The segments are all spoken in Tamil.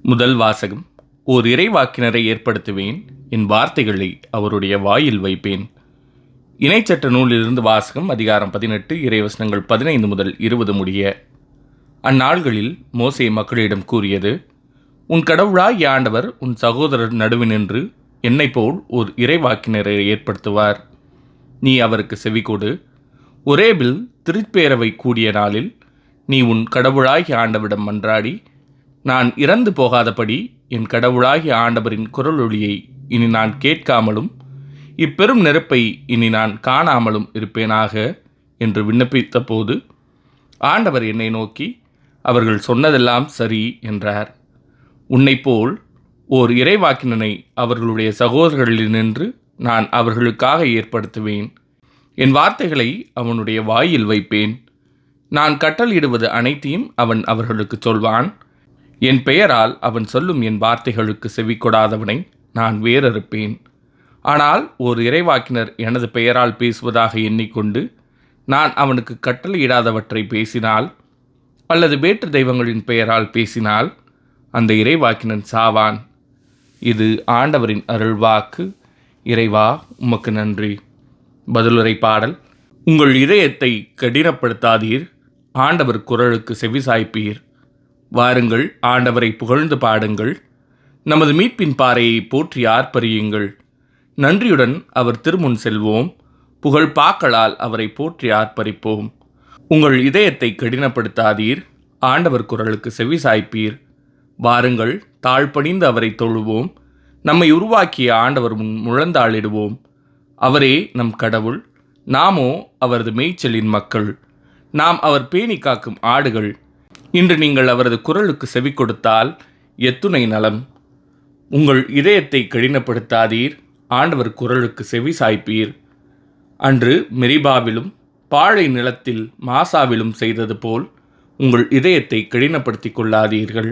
முதல் வாசகம். ஓர் இறைவாக்கினரை ஏற்படுத்துவேன், என் வார்த்தைகளை அவருடைய வாயில் வைப்பேன். இணைச்சட்ட நூலிலிருந்து வாசகம். அதிகாரம் 18, இறைவசனங்கள் 15 முதல் 20 முடிய. அந்நாள்களில் மோசே மக்களிடம் கூறியது: உன் கடவுளாகிய ஆண்டவர் உன் சகோதரர் நடுவினின்று என்னைப் போல் ஓர் இறைவாக்கினரை ஏற்படுத்துவார். நீ அவருக்கு செவிகொடு. ஒரேபில் திருப்பேரவை கூடிய நாளில் நீ உன் கடவுளாகிய ஆண்டவரிடம் மன்றாடி, நான் இறந்து போகாதபடி என் கடவுளாகிய ஆண்டவரின் குரலொலியை இனி நான் கேட்காமலும் இப்பெரும் நெருப்பை இனி நான் காணாமலும் இருப்பேனாக என்று விண்ணப்பித்த போது, ஆண்டவர் என்னை நோக்கி, அவர்கள் சொன்னதெல்லாம் சரி என்றார். உன்னைப்போல் ஓர் இறைவாக்கினனை அவர்களுடைய சகோதரர்களினின்று நான் அவர்களுக்காக ஏற்படுத்துவேன். என் வார்த்தைகளை அவனுடைய வாயில் வைப்பேன். நான் கட்டளையிடுவது அனைத்தையும் அவன் அவர்களுக்கு சொல்வான். என் பெயரால் அவன் சொல்லும் என் வார்த்தைகளுக்கு செவிக்கொடாதவனை நான் வேறறுப்பேன். ஆனால் ஓர் இறைவாக்கினர் எனது பெயரால் பேசுவதாக எண்ணிக்கொண்டு நான் அவனுக்கு கட்டளையிடாதவற்றை பேசினால், அல்லது வேற்று தெய்வங்களின் பெயரால் பேசினால், அந்த இறைவாக்கினன் சாவான். இது ஆண்டவரின் அருள்வாக்கு. இறைவா, உமக்கு நன்றி. பதிலுரை பாடல். உங்கள் இதயத்தை கடினப்படுத்தாதீர், ஆண்டவர் குரலுக்கு செவிசாய்ப்பீர். வாருங்கள், ஆண்டவரை புகழ்ந்து பாடுங்கள். நமது மீட்பின் பாறையை போற்றி ஆர்ப்பரியுங்கள். நன்றியுடன் அவர் திருமுன் செல்வோம். புகழ் பாக்களால் அவரை போற்றி ஆர்ப்பரிப்போம். உங்கள் இதயத்தை கடினப்படுத்தாதீர், ஆண்டவர் குரலுக்கு செவிசாய்ப்பீர். வாருங்கள், தாழ்பணிந்து அவரை தொழுவோம். நம்மை உருவாக்கிய ஆண்டவர் முன் முழந்தாளிடுவோம். அவரே நம் கடவுள், நாமோ அவரது மேய்ச்சலின் மக்கள். நாம் அவர் பேணி காக்கும் ஆடுகள். இன்று நீங்கள் அவரது குரலுக்கு செவி கொடுத்தால் எத்துணை நலம். உங்கள் இதயத்தை கடினப்படுத்தாதீர், ஆண்டவர் குரலுக்கு செவி சாய்ப்பீர். அன்று மெரிபாவிலும் பாழை நிலத்தில் மாசாவிலும் செய்தது போல் உங்கள் இதயத்தை கடினப்படுத்திக் கொள்ளாதீர்கள்.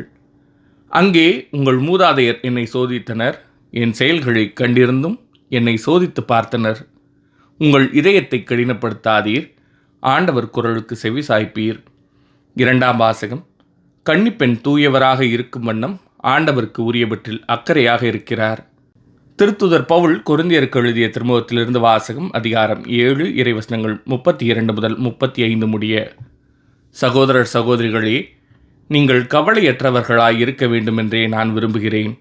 அங்கே உங்கள் மூதாதையர் என்னை சோதித்தனர், என் செயல்களை கண்டிருந்தும் என்னை சோதித்து பார்த்தனர். உங்கள் இதயத்தை கடினப்படுத்தாதீர், ஆண்டவர் குரலுக்கு செவி சாய்ப்பீர். இரண்டாம் வாசகம். கன்னிப்பெண் தூயவராக இருக்கும் வண்ணம் ஆண்டவருக்கு உரியவற்றில் அக்கறையாக இருக்கிறார். திருத்துதர் பவுல் கொரிந்தியருக்கு எழுதிய திருமுகத்திலிருந்து வாசகம். அதிகாரம் 7, இறைவசனங்கள் 32 முதல் 35 முடிய. சகோதரர் சகோதரிகளே, நீங்கள் கவலையற்றவர்களாய் இருக்க வேண்டுமென்றே நான் விரும்புகிறேன்.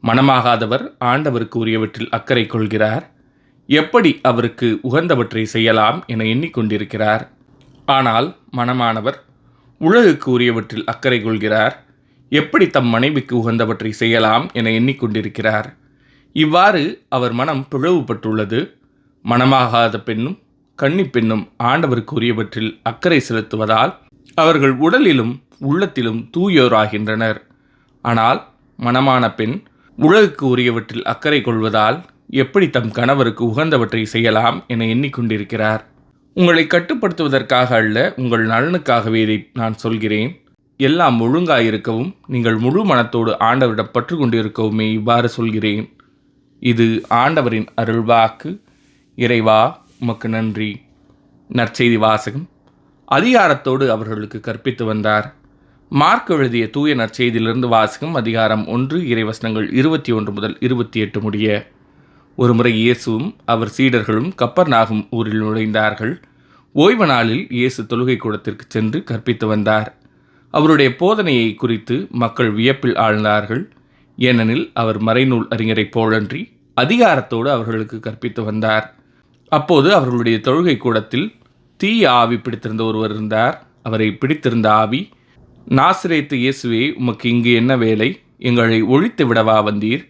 மனமாகாதவர் ஆண்டவருக்கு உரியவற்றில் அக்கறை கொள்கிறார். எப்படி அவருக்கு உகந்தவற்றை செய்யலாம் என எண்ணிக்கொண்டிருக்கிறார். ஆனால் மனமானவர் உலகுக்கு உரியவற்றில் அக்கறை கொள்கிறார். எப்படி தம் மனைவிக்கு உகந்தவற்றை செய்யலாம் என எண்ணிக்கொண்டிருக்கிறார். இவ்வாறு அவர் மனம் பிளவுபட்டுள்ளது. மனமாகாத பெண்ணும் கன்னிப்பெண்ணும் ஆண்டவருக்கு உரியவற்றில் அக்கறை செலுத்துவதால் அவர்கள் உடலிலும் உள்ளத்திலும் தூயோராகின்றனர். ஆனால் மனமான பெண் உலகுக்கு உரியவற்றில் அக்கறை கொள்வதால் எப்படி தம் கணவருக்கு உகந்தவற்றை செய்யலாம் என எண்ணிக்கொண்டிருக்கிறார். உங்களை கட்டுப்படுத்துவதற்காக அல்ல, உங்கள் நலனுக்காகவே இதை நான் சொல்கிறேன். எல்லாம் ஒழுங்காயிருக்கவும் நீங்கள் முழு மனத்தோடு ஆண்டவரிடம் பற்று கொண்டிருக்கவுமே இவ்வாறு சொல்கிறேன். இது ஆண்டவரின் அருள்வாக்கு. இறைவா, உமக்கு நன்றி. நற்செய்தி வாசகம். அதிகாரத்தோடு அவர்களுக்கு கற்பித்து வந்தார். மார்க் எழுதிய தூய நற்செய்தியிலிருந்து வாசகம். அதிகாரம் 1, இறைவசனங்கள் 21 முதல் 28 முடிய. ஒருமுறை இயேசுவும் அவர் சீடர்களும் கப்பர்நாகும் ஊரில் நுழைந்தார்கள். ஓய்வு நாளில் இயேசு தொழுகை கூடத்திற்கு சென்று கற்பித்து வந்தார். அவருடைய போதனையை குறித்து மக்கள் வியப்பில் ஆழ்ந்தார்கள். ஏனெனில் அவர் மறைநூல் அறிஞரைப் போலன்றி அதிகாரத்தோடு அவர்களுக்கு கற்பித்து வந்தார். அப்போது அவர்களுடைய தொழுகை கூடத்தில் தீய ஆவி பிடித்திருந்த ஒருவர் இருந்தார். அவரை பிடித்திருந்த ஆவி, நாசரேத்து இயேசுவே, உமக்கு இங்கு என்ன வேலை? எங்களை ஒழித்து விடவா வந்தீர்?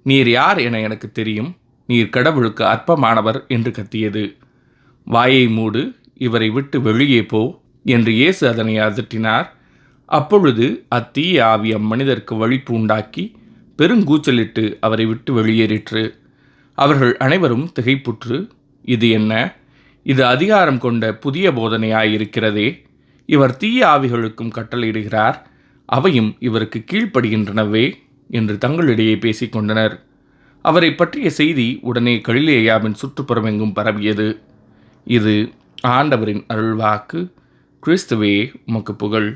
நீர் யார் என எனக்கு தெரியும். நீர் கடவுளுக்கு அற்பமானவர் என்று கத்தியது. வாயை மூடு, இவரை விட்டு வெளியே போ என்று இயேசு அதனை அதட்டினார். அப்பொழுது அத்தீய ஆவி அம்மனிதருக்கு வலிப்பு உண்டாக்கி பெருங்கூச்சலிட்டு அவரை விட்டு வெளியேறிற்று. அவர்கள் அனைவரும் திகைப்புற்று, இது என்ன? இது அதிகாரம் கொண்ட புதிய போதனையாயிருக்கிறதே. இவர் தீய ஆவிகளுக்கும் கட்டளையிடுகிறார், அவையும் இவருக்கு கீழ்ப்படுகின்றனவே என்று தங்களிடையே பேசிக்கொண்டனர். அவரை பற்றிய செய்தி உடனே கலிலேயாவின் சுற்றுப்புறமெங்கும் பரவியது. இது ஆண்டவரின் அருள்வாக்கு. கிறிஸ்துவே, உமக்கு புகழ்.